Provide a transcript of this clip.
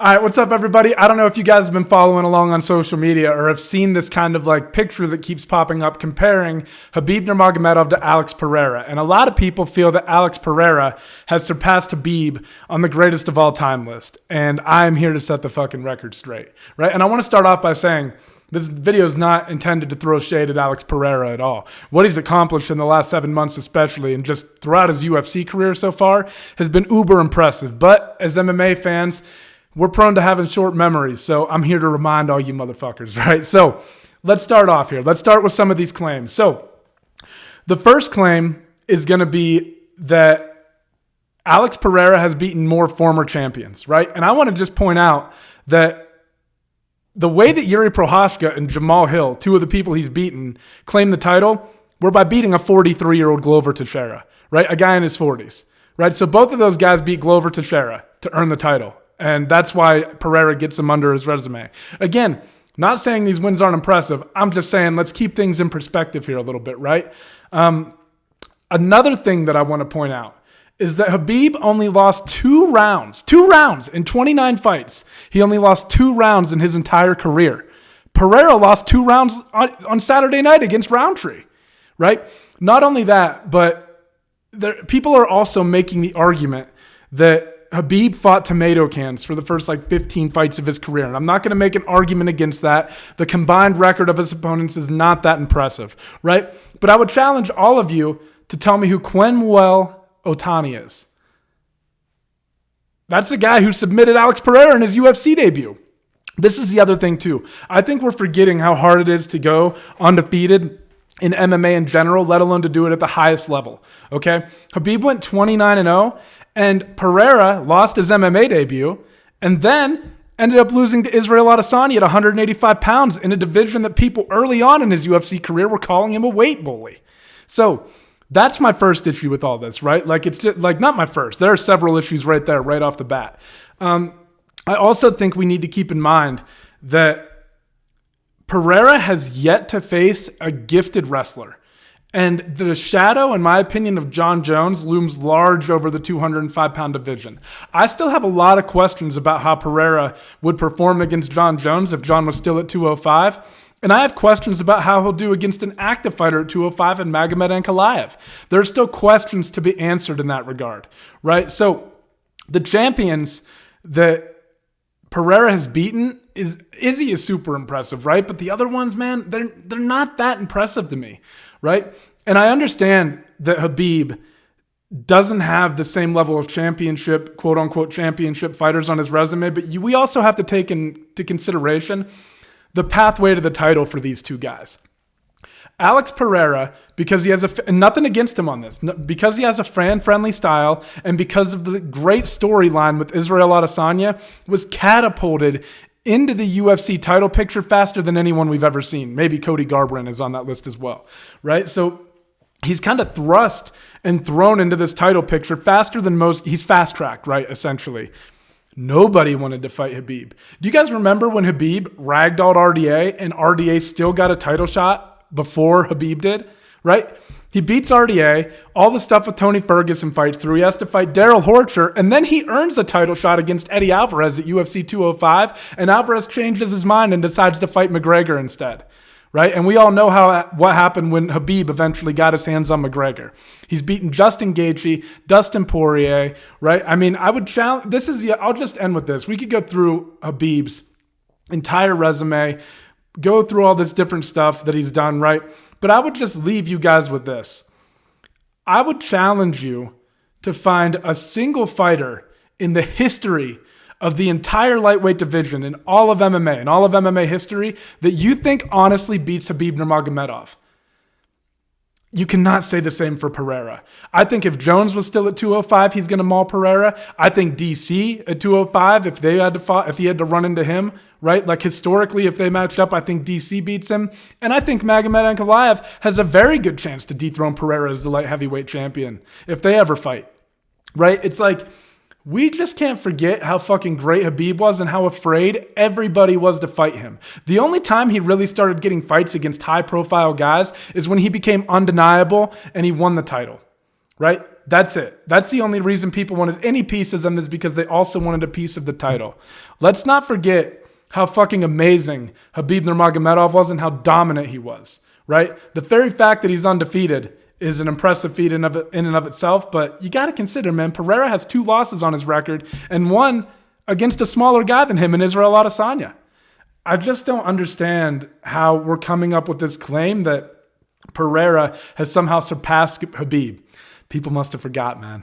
All right, what's up, everybody? I don't know if you guys have been following along on social media or have seen this kind of like picture that keeps popping up comparing Khabib Nurmagomedov to Alex Pereira. And a lot of people feel that Alex Pereira has surpassed Khabib on the greatest of all time list. And I'm here to set the fucking record straight, right? And I want to start off by saying this video is not intended to throw shade at Alex Pereira at all. What he's accomplished in the last 7 months especially, and just throughout his UFC career so far, has been uber impressive. But as MMA fans, we're prone to having short memories, so I'm here to remind all you motherfuckers, right? So let's start off here. Let's start with some of these claims. So the first claim is going to be that Alex Pereira has beaten more former champions, right? And I want to just point out that the way that Yuri Prochazka and Jamal Hill, two of the people he's beaten, claim the title were by beating a 43-year-old Glover Teixeira, right? A guy in his 40s, right? So both of those guys beat Glover Teixeira to earn the title. And that's why Pereira gets him under his resume. Again, not saying these wins aren't impressive. I'm just saying let's keep things in perspective here a little bit, right? Another thing that I want to point out is that Khabib only lost two rounds in 29 fights. He only lost 2 rounds in his entire career. Pereira lost 2 rounds on Saturday night against Roundtree, right? Not only that, but people are also making the argument that Khabib fought tomato cans for the first 15 fights of his career. And I'm not going to make an argument against that. The combined record of his opponents is not that impressive, right? But I would challenge all of you to tell me who Quenmuel Otani is. That's the guy who submitted Alex Pereira in his UFC debut. This is the other thing too. I think we're forgetting how hard it is to go undefeated in MMA in general, let alone to do it at the highest level, okay? Khabib went 29-0. And Pereira lost his MMA debut and then ended up losing to Israel Adesanya at 185 pounds in a division that people early on in his UFC career were calling him a weight bully. So that's my first issue with all this, right? It's just not my first. There are several issues right there, right off the bat. I also think we need to keep in mind that Pereira has yet to face a gifted wrestler. And the shadow, in my opinion, of John Jones looms large over the 205-pound division. I still have a lot of questions about how Pereira would perform against John Jones if John was still at 205. And I have questions about how he'll do against an active fighter at 205 in Magomed Ankalaev. There are still questions to be answered in that regard, right? So the champions that Pereira has beaten, Izzy is super impressive, right? But the other ones, man, they're not that impressive to me, right? And I understand that Khabib doesn't have the same level of championship, quote unquote championship fighters on his resume, but we also have to take into consideration the pathway to the title for these two guys. Alex Pereira, because he has nothing against him on this, because he has a fan-friendly style and because of the great storyline with Israel Adesanya, was catapulted into the UFC title picture faster than anyone we've ever seen. Maybe Cody Garbrandt is on that list as well, right? So he's kind of thrust and thrown into this title picture faster than most. He's fast-tracked, right, essentially. Nobody wanted to fight Khabib. Do you guys remember when Khabib ragdolled RDA and RDA still got a title shot before Khabib did, right? He beats RDA, all the stuff with Tony Ferguson fights through. He has to fight Daryl Horcher, and then he earns a title shot against Eddie Alvarez at UFC 205, and Alvarez changes his mind and decides to fight McGregor instead, right? And we all know what happened when Khabib eventually got his hands on McGregor. He's beaten Justin Gaethje, Dustin Poirier, right? I mean, I would challenge, I'll just end with this. We could go through Khabib's entire resume, go through all this different stuff that he's done, right? But I would just leave you guys with this. I would challenge you to find a single fighter in the history of the entire lightweight division in all of MMA, in all of MMA history, that you think honestly beats Khabib Nurmagomedov. You cannot say the same for Pereira. I think if Jones was still at 205, he's going to maul Pereira. I think DC at 205, if he had to run into him, right? Historically, if they matched up, I think DC beats him. And I think Magomed Ankalaev has a very good chance to dethrone Pereira as the light heavyweight champion if they ever fight, right? It's we just can't forget how fucking great Khabib was and how afraid everybody was to fight him. The only time he really started getting fights against high-profile guys is when he became undeniable and he won the title, right? That's it. That's the only reason people wanted any piece of them, is because they also wanted a piece of the title. Let's not forget how fucking amazing Khabib Nurmagomedov was and how dominant he was, right? The very fact that he's undefeated is an impressive feat in and of itself, but you got to consider, man, Pereira has 2 losses on his record and one against a smaller guy than him in Israel Adesanya. I just don't understand how we're coming up with this claim that Pereira has somehow surpassed Khabib. People must have forgot, man.